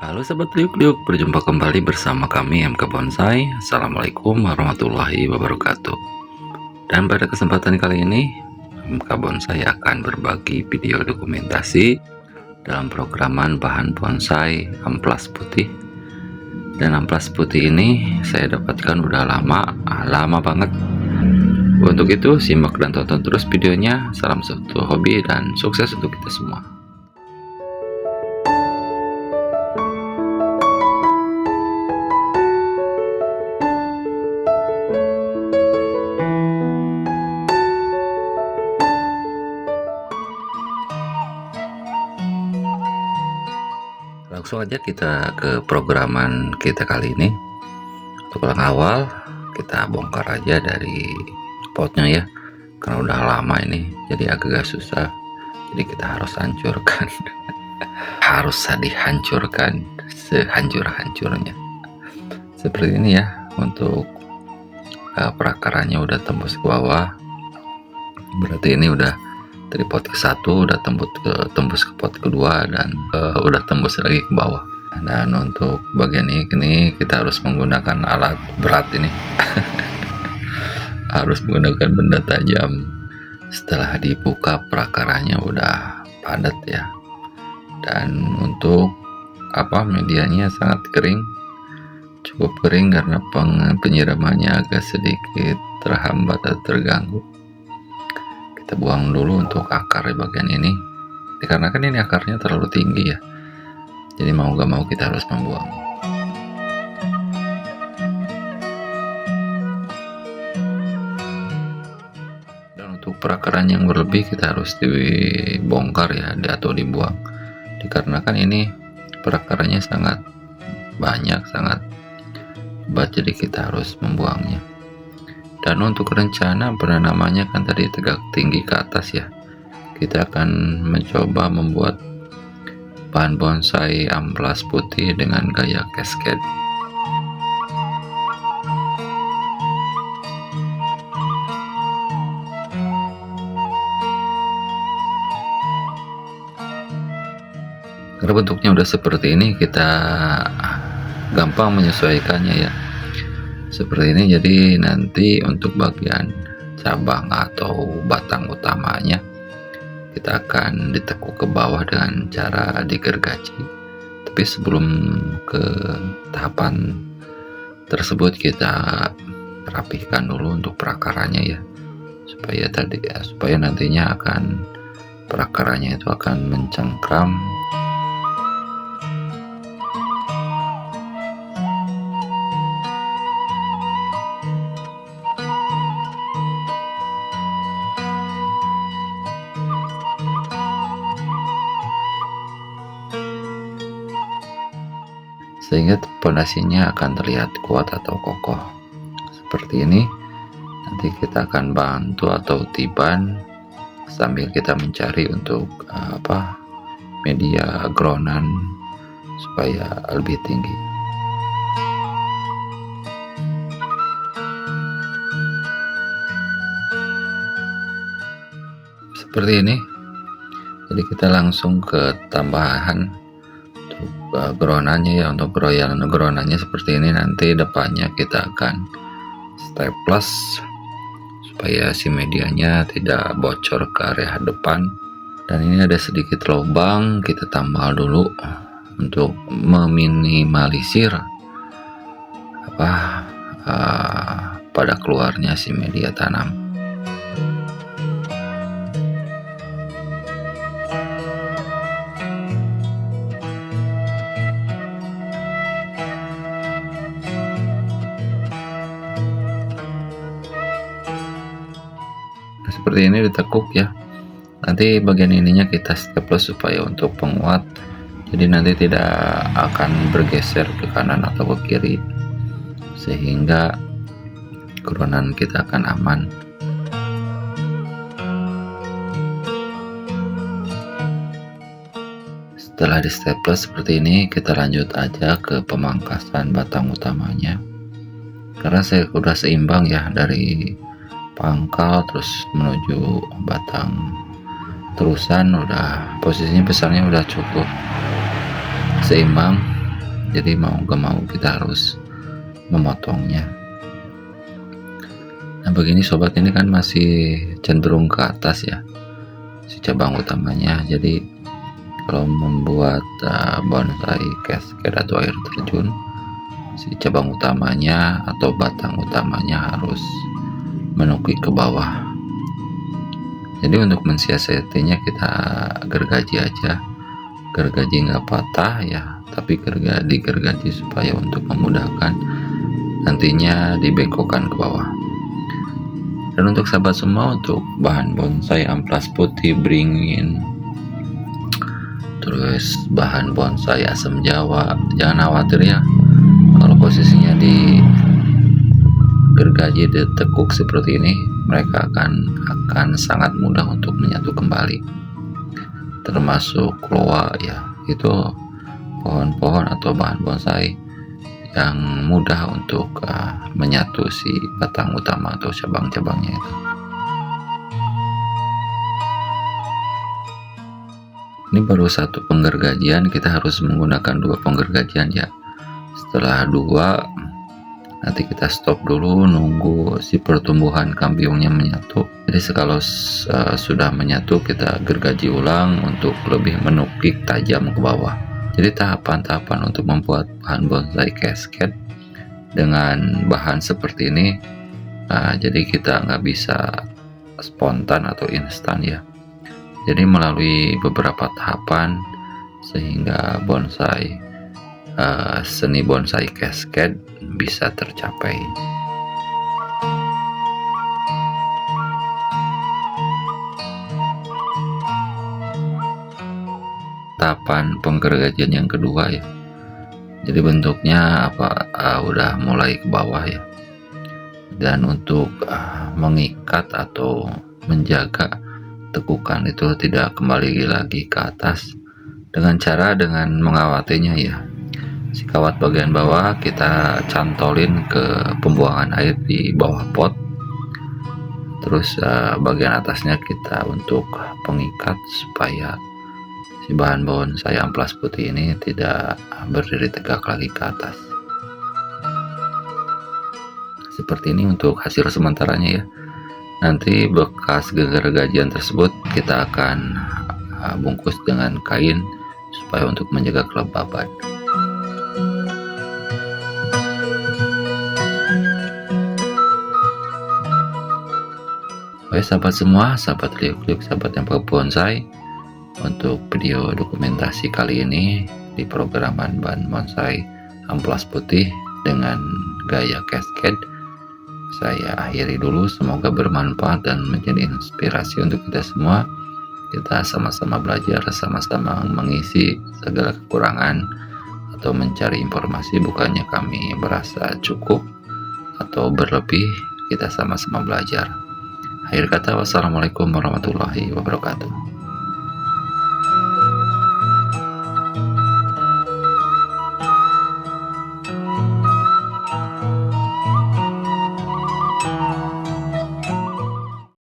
Halo Sobat Liuk-Liuk, berjumpa kembali bersama kami MK Bonsai. Assalamualaikum warahmatullahi wabarakatuh. Dan pada kesempatan kali ini MK Bonsai akan berbagi video dokumentasi dalam programan bahan bonsai amplas putih. Dan amplas putih ini saya dapatkan udah lama banget. Untuk itu simak dan tonton terus videonya. Salam satu hobi dan sukses untuk kita semua. Langsung aja kita ke programan kita kali ini. Untuk yang awal kita bongkar aja dari potnya ya, karena udah lama ini jadi agak susah, jadi kita harus hancurkan. Harus dihancurkan sehancur-hancurnya seperti ini ya. Untuk perakarannya udah tembus ke bawah, berarti ini udah dari pot ke satu udah tembus ke pot kedua, dan udah tembus lagi ke bawah. Dan untuk bagian ini kita harus menggunakan alat berat ini. Harus menggunakan benda tajam. Setelah dibuka perakarannya udah padat ya, dan untuk medianya sangat kering, cukup kering karena penyiramannya agak sedikit terhambat atau terganggu. Kita buang dulu untuk akar di bagian ini, dikarenakan ini akarnya terlalu tinggi ya, jadi mau gak mau kita harus membuang. Dan untuk perakaran yang berlebih kita harus dibongkar ya, atau dibuang, dikarenakan ini perakarannya sangat banyak, sangat lebat, jadi kita harus membuangnya. Dan untuk rencana penanamannya kan tadi tegak tinggi ke atas ya, kita akan mencoba membuat bahan bonsai amplas putih dengan gaya cascade. Karena bentuknya udah seperti ini, kita gampang menyesuaikannya ya, seperti ini. Jadi nanti untuk bagian cabang atau batang utamanya kita akan ditekuk ke bawah dengan cara digergaji. Tapi sebelum ke tahapan tersebut kita rapihkan dulu untuk perakarannya ya, supaya nantinya perakarannya itu akan mencengkram. Sehingga pondasinya akan terlihat kuat atau kokoh seperti ini. Nanti kita akan bantu atau tiban sambil kita mencari untuk media groundan supaya lebih tinggi. Seperti ini. Jadi kita langsung ke tambahan groundannya ya. Untuk groundannya seperti ini, nanti depannya kita akan staples supaya si medianya tidak bocor ke area depan. Dan ini ada sedikit lubang, kita tambal dulu untuk meminimalisir pada keluarnya si media tanam. Seperti ini ditekuk ya. Nanti bagian ininya kita staples supaya untuk penguat, jadi nanti tidak akan bergeser ke kanan atau ke kiri, sehingga groundan kita akan aman. Setelah di staples seperti ini, kita lanjut aja ke pemangkasan batang utamanya. Karena saya udah seimbang ya, dari pangkal terus menuju batang terusan, udah posisinya besarnya udah cukup seimbang. jadi mau gak mau kita harus memotongnya. Nah begini sobat, ini kan masih cenderung ke atas ya si cabang utamanya. Jadi kalau membuat bonsai cascade atau air terjun, si cabang utamanya atau batang utamanya harus menukik ke bawah. Jadi untuk mensiasatinya kita gergaji aja, gergaji nggak patah ya, tapi digergaji supaya untuk memudahkan nantinya dibengkokkan ke bawah. Dan untuk sahabat semua, untuk bahan bonsai amplas putih beringin, terus bahan bonsai asam jawa, jangan khawatir ya kalau posisinya di gergaji ditekuk seperti ini, mereka akan sangat mudah untuk menyatu kembali. Termasuk loa ya, itu pohon-pohon atau bahan bonsai yang mudah untuk menyatu si batang utama atau cabang-cabangnya itu. Ini baru satu penggergajian, kita harus menggunakan 2 penggergajian ya. Setelah 2, nanti kita stop dulu, nunggu si pertumbuhan kambiungnya menyatu. Jadi kalau sudah menyatu, kita gergaji ulang untuk lebih menukik tajam ke bawah. Jadi tahapan-tahapan untuk membuat bahan bonsai cascade dengan bahan seperti ini, jadi kita nggak bisa spontan atau instan ya. Jadi melalui beberapa tahapan sehingga seni bonsai cascade bisa tercapai. Tahapan penggergajian yang kedua ya, jadi bentuknya udah mulai ke bawah ya. Dan untuk mengikat atau menjaga tekukan itu tidak kembali lagi ke atas, dengan mengawatinya ya. Si kawat bagian bawah kita cantolin ke pembuangan air di bawah pot, terus bagian atasnya kita untuk pengikat supaya si bahan bonsai amplas putih ini tidak berdiri tegak lagi ke atas. Seperti ini untuk hasil sementaranya ya. Nanti bekas gergajian tersebut kita akan bungkus dengan kain supaya untuk menjaga kelembaban. Oke sahabat semua, sahabat liuk-liuk, sahabat yang bonsai, untuk video dokumentasi kali ini di programan bahan bonsai amplas putih dengan gaya cascade, saya akhiri dulu. Semoga bermanfaat dan menjadi inspirasi untuk kita semua. Kita sama-sama belajar, sama-sama mengisi segala kekurangan atau mencari informasi. Bukannya kami merasa cukup atau berlebih, kita sama-sama belajar. Akhir kata, wassalamualaikum warahmatullahi wabarakatuh.